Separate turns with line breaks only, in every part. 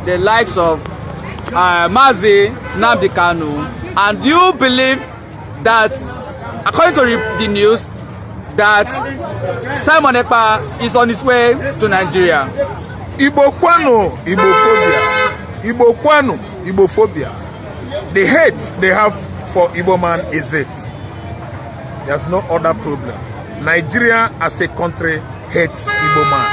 the likes of Mazi Nnamdi Kanu, and you believe that, according to the news, that Simon Ekpa is on his way to Nigeria?
Igbo Kwano, Igbophobia. Igbo Kwano, Igbophobia. The hate they have for Igbo man is it. There's no other problem. Nigeria as a country hates Igbo man.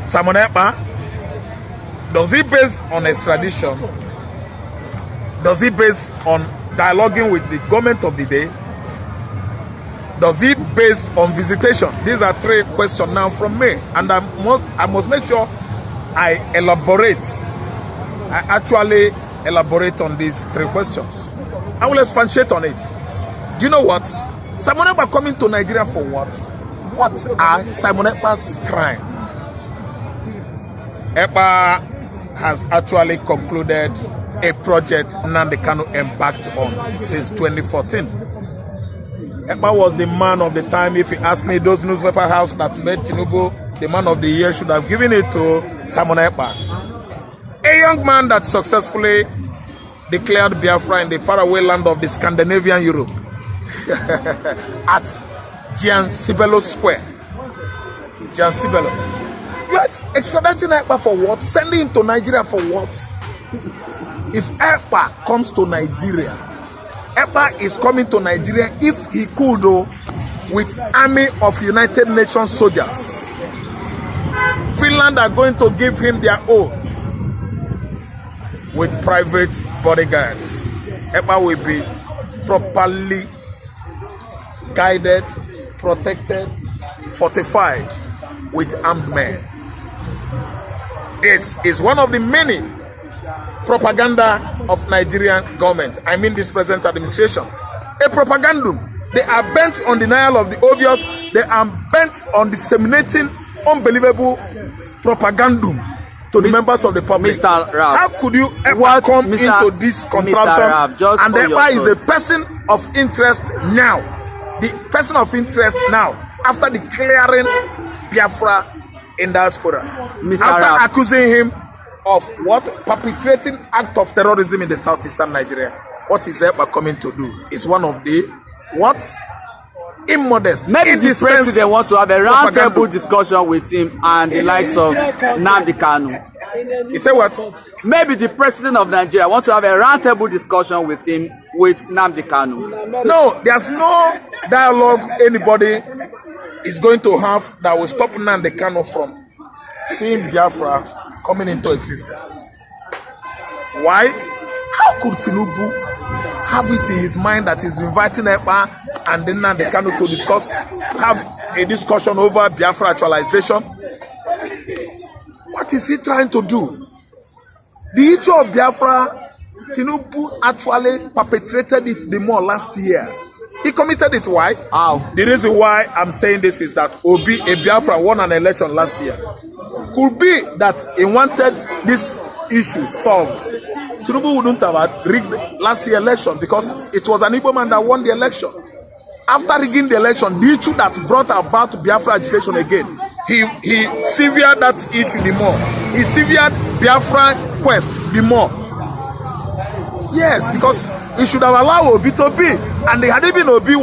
Simon Ekpa, does he base on extradition? Does he base on dialoguing with the government of the day? Does he base on visitation? These are three questions now from me, and I must make sure I actually elaborate on these three questions. I will expatiate on it. Do you know what? Simon Ekpa coming to Nigeria for what? What are Simon Ekpa's crime? Ekpa has actually concluded a project Nnamdi Kanu embarked on since 2014. Ekpa was the man of the time. If you ask me, those newspaper house that made Tinubu the man of the year should have given it to Simon Ekpa. A young man that successfully declared Biafra in the faraway land of the Scandinavian Europe at Giansibello Square. Giansibello. You are extraditing Ekpa for what? Sending him to Nigeria for what? If Ekpa comes to Nigeria, Ekpa is coming to Nigeria if he could, with army of United Nations soldiers. Finland are going to give him their own with private bodyguards. Ekpa will be properly guided, protected, fortified with armed men. This is one of the many propaganda of Nigerian government. I mean this present administration. A propagandum. They are bent on denial of the obvious. They are bent on disseminating unbelievable propagandum to the members of the public.
Mr. Rab,
how could you ever come into this contraption? And therefore is the person of interest now. The person of interest now, after declaring Biafra in diaspora, after accusing him of what? Perpetrating act of terrorism in the southeastern Nigeria. What is Ekpa coming to do? Is one of the what? Immodest.
Maybe the president wants to have a roundtable discussion with him and the likes of Nnamdi Kanu.
He said what?
Maybe the president of Nigeria wants to have a roundtable discussion with him, with Nnamdi Kanu.
No, there's no dialogue anybody is going to have that will stop Nnamdi Kanu from seeing Biafra coming into existence. Why? How could Tinubu have it in his mind that he's inviting Ekpa and then Nnamdi Kanu to have a discussion over Biafra actualization? What is he trying to do? The issue of Biafra, Tinubu actually perpetrated it the more last year. He committed it. Why?
How?
The reason why I'm saying this is that Obi, a Biafra, won an election last year. Could be that he wanted this issue solved. Tinubu wouldn't have rigged last year's election because it was an Igbo man that won the election. After rigging the election, the issue that brought about Biafra agitation again, he severed that issue the more. He severed Biafra quest the more. Yes, because he should have allowed Obi to be. And had even Obi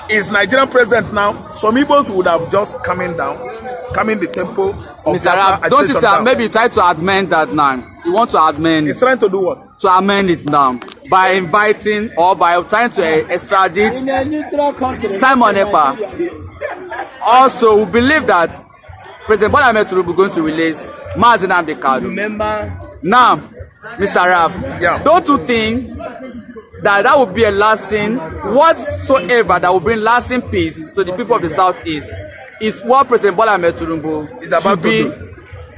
is Nigerian president now, some Igbos would have just come in the tempo of
Mr. Rab, don't you maybe try to amend that now? You want to amend?
He's trying to do what?
To amend it now by inviting or by trying to extradite Simon Ekpa. Also, we believe that President Bola Ahmed Tinubu is going to release Mazi Nnamdi Kanu. Remember? Now, Mr. Rab, don't you think that would be a lasting, whatsoever that will bring lasting peace to the people of the Southeast is what President Bola Ahmed Tinubu should be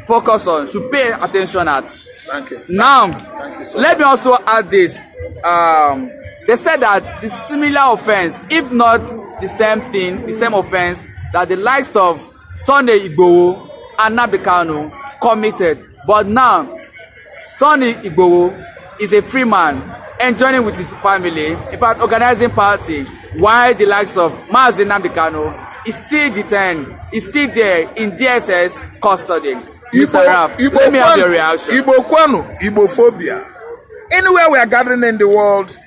focused on, should pay attention at.
Thank you.
Now,
Thank you so
let me also add this. They said that the similar offense, if not the same thing, the same offense that the likes of Sunday Igboho and Nnamdi Kanu committed, but now Sunday Igboho is a free man, enjoying with his family, in fact organizing party, while the likes of Mazi Nnamdi Kanu is still detained, is still there in DSS custody. Mr. Rap, let me have your reaction.
Igbo Kwanu, Igbophobia. Anywhere we are gathering in the world,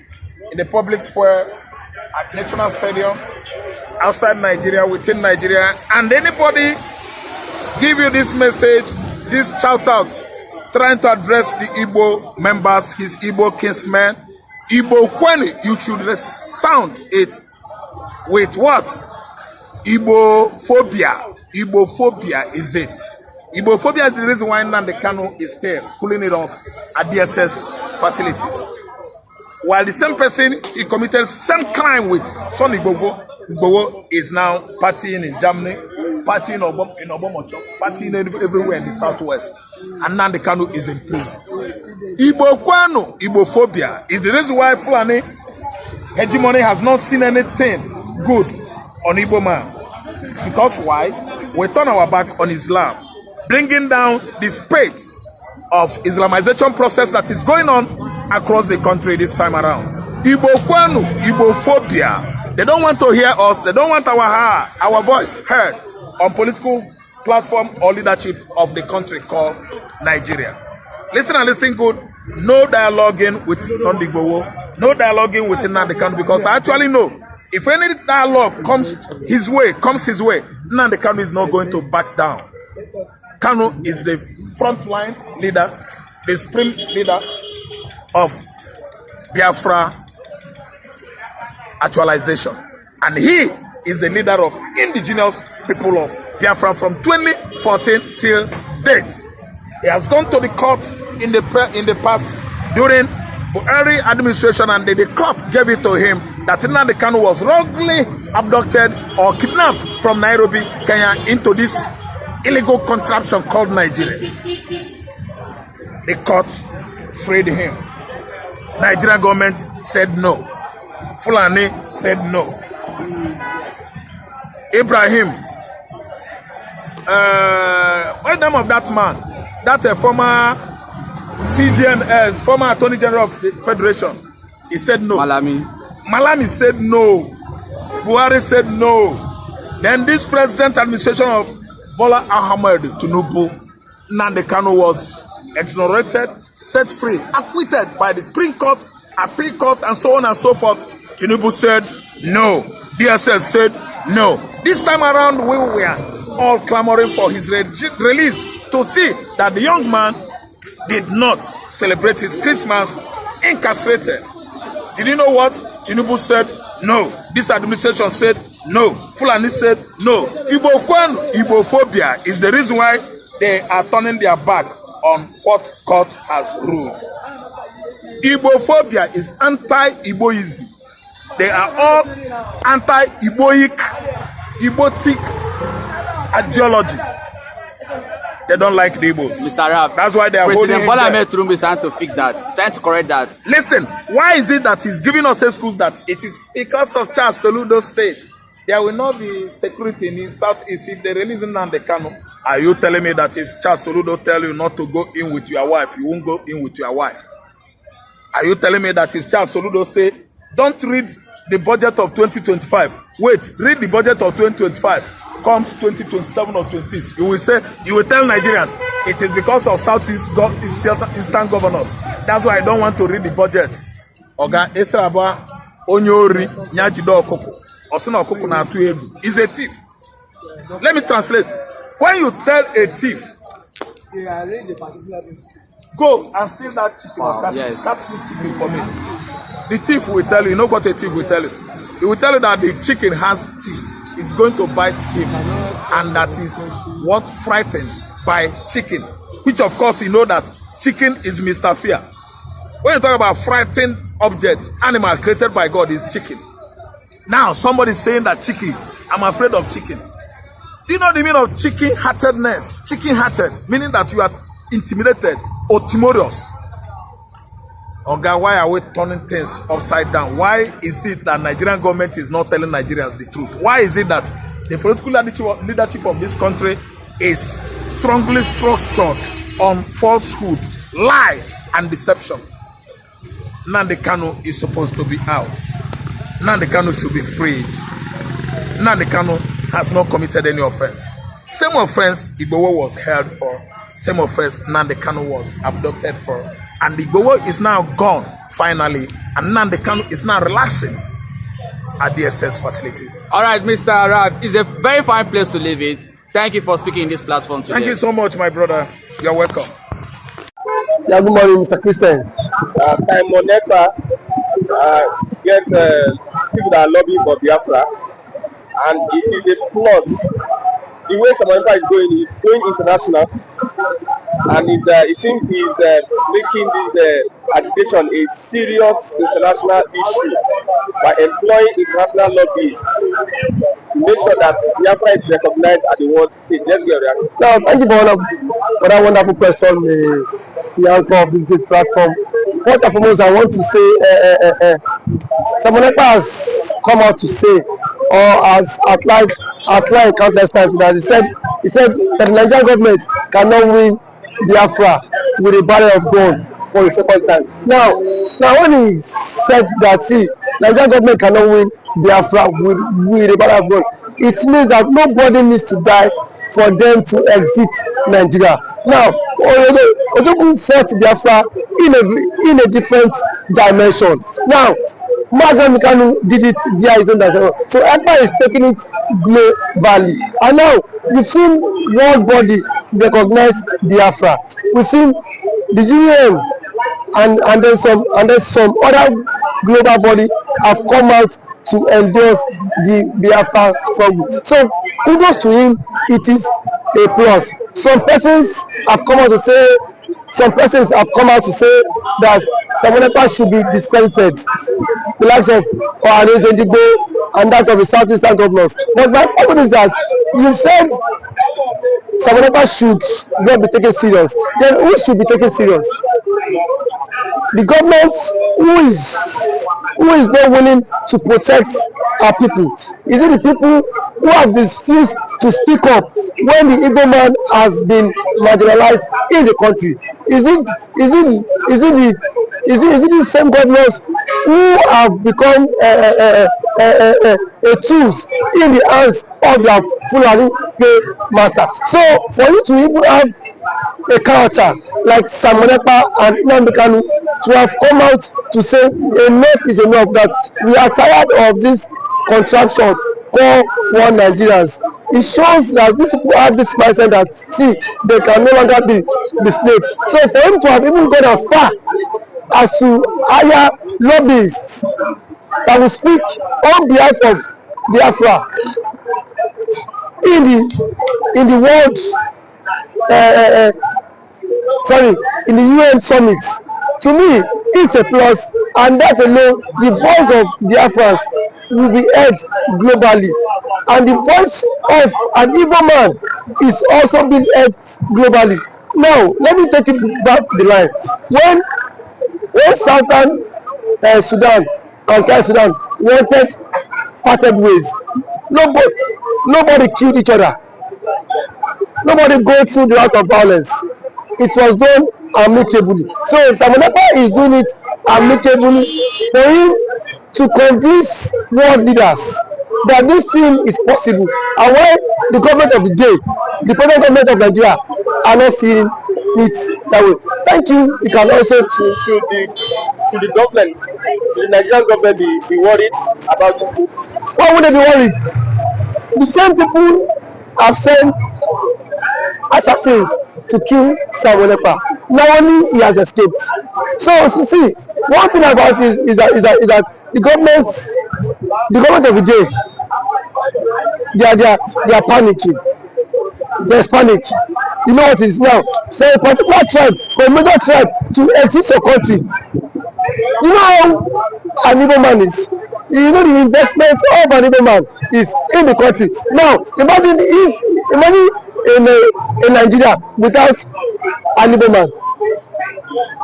in the public square, at National Stadium, outside Nigeria, within Nigeria, and anybody give you this message, this shout out, trying to address the Igbo members, his Igbo kinsmen, Igbo Kwanu, you should resound it with what? Igbophobia. Igbophobia is it. Igbophobia is the reason why Nnamdi Kanu is still pulling it off at DSS facilities. While the same person, he committed same crime with Son Igboho. Igboho is now partying in Germany, partying in Obomocho, partying everywhere in the southwest. And Nnamdi Kanu is in prison. Igbo Kwanu, Igbophobia, is the reason why Fulani hegemony has not seen anything good on Igbo man. Because why? We turn our back on Islam, bringing down the spate of Islamization process that is going on across the country this time around. Igbo Kwanu, Igbophobia. They don't want to hear us. They don't want our voice heard on political platform or leadership of the country called Nigeria. Listen and listen good. No dialoguing with Sunday Igboho. No dialoguing with Nnamdi Kanu, because I actually know if any dialogue comes his way, Nnamdi Kanu is not going to back down. Kanu is the frontline leader, the supreme leader of Biafra actualization. And he is the leader of indigenous people of Biafra from 2014 till date. He has gone to the court in the past during Buhari administration, and the court gave it to him that Nnamdi Kanu was wrongly abducted or kidnapped from Nairobi, Kenya, into this illegal contraption called Nigeria. The court freed him. Nigerian government said no. Fulani said no. Ibrahim, what's the name of that man? That former CGN, former Attorney General of the Federation, he said no. Malami said no. Buhari said no. Then this present administration of Bola Ahmed Tinubu, Nnamdi Kanu was exonerated, set free, acquitted by the Supreme Court, Appeal Court, and so on and so forth. Tinubu said no. DSS said no. This time around, we were all clamoring for his release to see that the young man did not celebrate his Christmas incarcerated. Did you know what? Tinubu said no. This administration said no. Fulani said no. Igbo Kwanu, Igbophobia is the reason why they are turning their back on what court has ruled. Igbophobia is anti-Igboism. They are all anti-Igboic, Igbotic ideology. They don't like the Igbos.
Mr. Rap,
that's why they are
President Bola Ahmed Tinubu is trying to fix that. He's trying to correct that.
Listen, why is it that he's giving us excuse that it is because of Charles Soludo said there will not be security in the southeast if they release Nnamdi Kanu? Are you telling me that if Charles Soludo tell you not to go in with your wife, you won't go in with your wife? Are you telling me that if Charles Soludo say, don't read the budget of 2025, wait, read the budget of 2025, comes 2027 or 26, you will tell Nigerians it is because of Southeast Eastern governors. That's why I don't want to read the budget. Oga Esraba Onyori Nyajido Okoko Osuna Okoko na atu egu is a thief. Let me translate. When you tell a thief, go and steal that chicken or catch this chicken for me, the thief will tell you know what a thief will tell you? He will tell you that the chicken has teeth. It's going to bite him, and that is what frightened by chicken, which of course you know that chicken is Mr. Fear. When you talk about frightened object, animal created by God is chicken. Now somebody is saying that chicken, I'm afraid of chicken. Do you know the meaning of chicken-heartedness? Chicken-hearted, meaning that you are intimidated or timorous. Oh God, why are we turning things upside down? Why is it that Nigerian government is not telling Nigerians the truth? Why is it that the political leadership of this country is strongly structured on falsehood, lies, and deception? Nnamdi Kanu is supposed to be out. Nnamdi Kanu should be freed. Nnamdi Kanu has not committed any offense. Same offense Igboho was held for same offense Nnamdi Kanu was abducted for. And the Igboho is now gone, finally, and Nnamdi Kanu is now relaxing at the SS facilities.
All right, Mr. Arad, it's a very fine place to live it. Thank you for speaking in this platform today.
Thank you so much, my brother. You're welcome.
Yeah, good morning, Mr. Christian. Simon Ekpa get people that are lobbying for Biafra, and it is a plus. The way Simon Ekpa is going international, and it seems he's making this agitation a serious international issue by employing international lobbyists to make sure that Biafra is recognized at the world stage. Let's get a reaction. Now, thank you for that wonderful question, the anchor of this good platform. First and foremost, I want to say Simon Ekpa has come out to say, or has outlined countless times, that he said that the Nigerian government cannot win Biafra with a barrel of gold for the second time. Now when he said that, see, Nigerian government cannot win Biafra with a barrel of gold, it means that nobody needs to die for them to exit Nigeria. Now, Ojogun fought Biafra in a different dimension. Now, Nnamdi Kanu did it via his own dimension. So Ekpa is taking it globally. And now, we've seen world body recognize Biafra. We've seen the UN and then some other global body have come out to endorse the Biafra struggle. So kudos to him, it is a plus. Some persons have come out to say that Simon Ekpa should be discredited, the likes of Ohanes Ndigbo and that of the Southeastern governors. But my question is that you said Simon Ekpa should not be taken serious. Then who should be taken serious? The government who is not willing to protect our people? Is it the people who have refused to speak up when the Igbo man has been marginalized in the country? Is it the same governors who have become a tools in the hands of their Fulani master? So for you to even have a character like Simon Ekpa and Nnamdi Kanu to have come out to say enough is enough, that we are tired of this contraption called one Nigerians. It shows that these people have this mindset that, see, they can no longer be the slave. So for him to have even gone as far as to hire lobbyists that will speak on behalf of Biafra in the world in the UN summit, to me it's a plus, and that alone, the voice of Biafrans will be heard globally, and the voice of an Igbo man is also being heard globally. Now let me take it back the line. When Southern Sudan and South Sudan wanted parted ways, nobody killed each other. Nobody go through the route of violence. It was done amicably. So Simon Ekpa is doing it amicably for him to convince world leaders that this thing is possible, and why the government of the day, the present government of Nigeria, are not seeing it that way. Thank you. You can also to the government, to the Nigerian government, be worried about people. Why would they be worried? The same people have sent assassins to kill Simon Ekpa. Now only he has escaped. So see, one thing about it is that the government of the day, they are panicking. There's panic. You know what it is now? Say a particular tribe or a major tribe to exit your country. You know how an Igbo man is. You know the investment of an Igbo man is in the country. Now imagine in Nigeria without an Igbo man.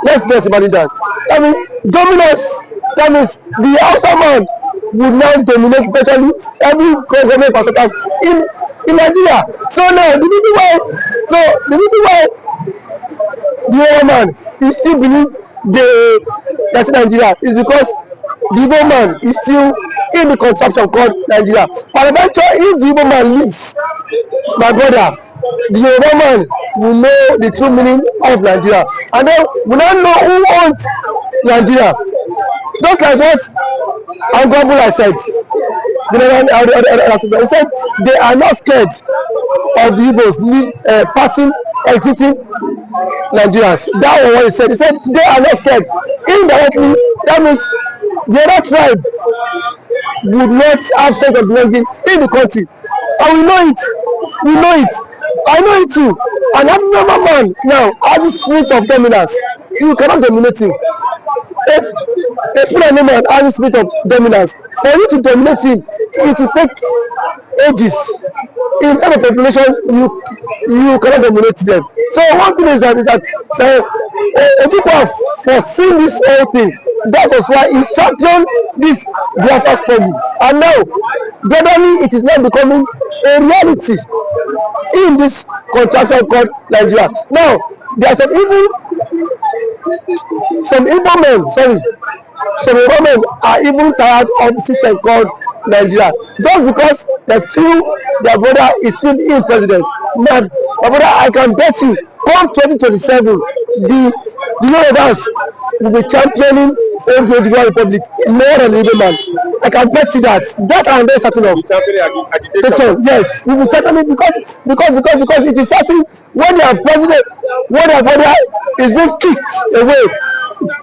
Let's just imagine that. I mean, dominance. That means the Hausa man would now dominate virtually every government parastatals in Nigeria. So now the reason why the Igbo man is still believe that's Nigeria is because the Igbo man is still in the contraption called Nigeria. But eventually, if the Igbo man leaves, my brother, the Yoruba man will know the true meaning of Nigeria, and then we now know who owns Nigeria. Just like what Angobula said, he said they are not scared of the Igbos parting, exiting Nigerians. That was what he said. He said they are not scared. Indirectly, that means the other tribe would not have sense of belonging in the country, and we know it. We know it. I know it too. And that normal man now has the spirit of dominance. You cannot dominate him. If a Fulani man has the spirit of dominance, for you to dominate him, it will take ages. In terms of population, you cannot dominate them. So one thing is that Ojukwu foreseen this whole thing. That was why he championed this Biafra struggle. And now, gradually, it is now becoming a reality in this contraction called Nigeria. Now, there are some Igbo men are even tired of the system called Nigeria, just because they feel their brother is still in president. Man, my brother, I can bet you, come 2027, the Yorubas will be championing the Republic more than the Igbo man. I can bet you that. That and then certain of yes, we will championing because it is certain when their president, when their brother is being kicked away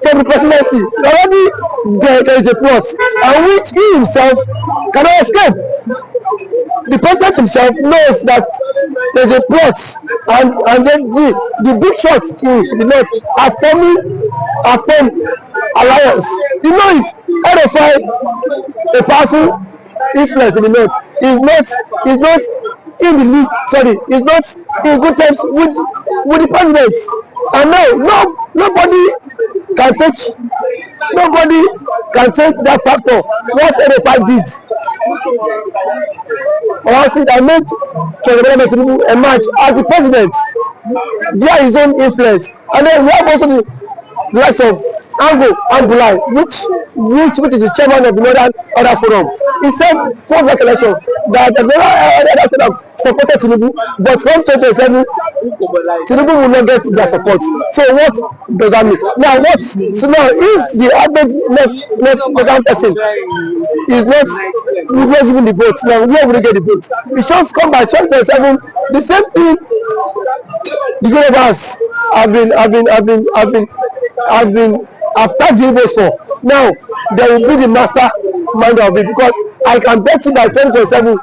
from the presidency, already there is a plot, and which he himself cannot escape. The president himself knows that there is a plot, and then the big shots in the north are forming alliance. You know it. RFI, a powerful influence in the north, is not in the league. Sorry, is not in good terms with the president. And now nobody can take that factor. What RFI did. Honestly, I made President Tinubu emerge as the president via his own influence. And then we have also the likes of Angulai, which is the chairman of the Northern Order Forum. He said, post that election, that the Northern Order Forum supported Tinubu, but come 2027, Tinubu will not get their support. So what does that mean? Now so now if the average left person would not given the vote, now where will they get the vote? It should come by 2027. The same thing the Yorubas have been after the Igbos for. Now they will be the master mind of it, because I can bet you by 2027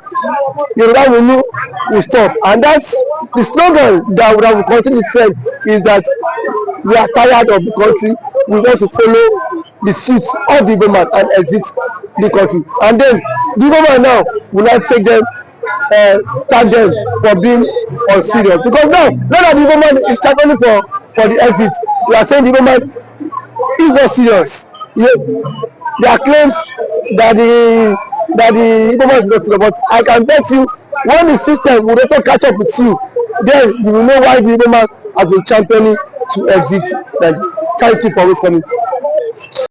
Yoruba will stop. And that's the slogan that will continue the trend, is that we are tired of the country, we want to follow the suit of the Igbo man and exit the country. And then the Igbo man now will not take them, tag them for being unserious, because now that the Igbo man is championing for the exit, we are saying the Igbo man is not serious. There are claims that the Igbo man is not serious, but I can bet you when the system will also catch up with you, then you will know why the Igbo man has been championing to exit. Thank you for always coming.